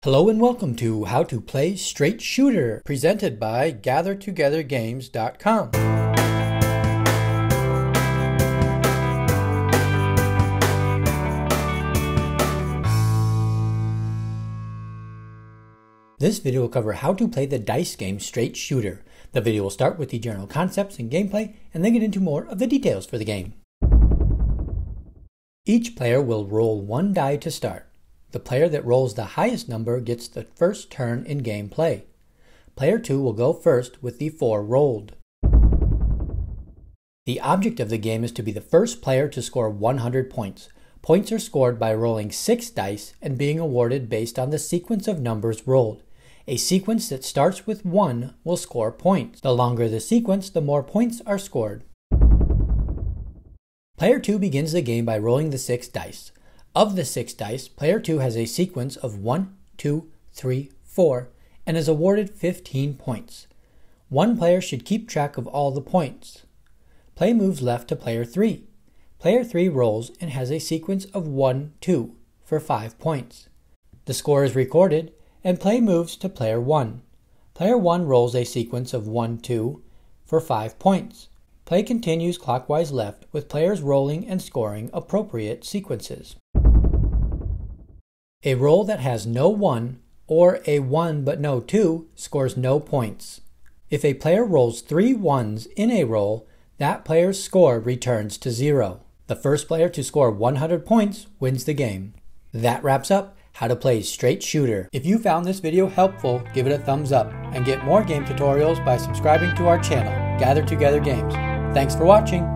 Hello and welcome to How to Play Straight Shooter, presented by GatherTogetherGames.com. This video will cover how to play the dice game Straight Shooter. The video will start with the general concepts and gameplay, and then get into more of the details for the game. Each player will roll one die to start. The player that rolls the highest number gets the first turn in gameplay. Player 2 will go first with the 4 rolled. The object of the game is to be the first player to score 100 points. Points are scored by rolling 6 dice and being awarded based on the sequence of numbers rolled. A sequence that starts with 1 will score points. The longer the sequence, the more points are scored. Player 2 begins the game by rolling the 6 dice. Of the 6 dice, player 2 has a sequence of 1, 2, 3, 4, and is awarded 15 points. One player should keep track of all the points. Play moves left to player 3. Player 3 rolls and has a sequence of 1, 2 for 5 points. The score is recorded, and play moves to player 1. Player 1 rolls a sequence of 1, 2 for 5 points. Play continues clockwise left, with players rolling and scoring appropriate sequences. A roll that has no 1 or a 1 but no 2 scores no points. If a player rolls 3 ones in a roll, that player's score returns to 0. The first player to score 100 points wins the game. That wraps up How to Play Straight Shooter. If you found this video helpful, give it a thumbs up and get more game tutorials by subscribing to our channel, Gather Together Games. Thanks for watching.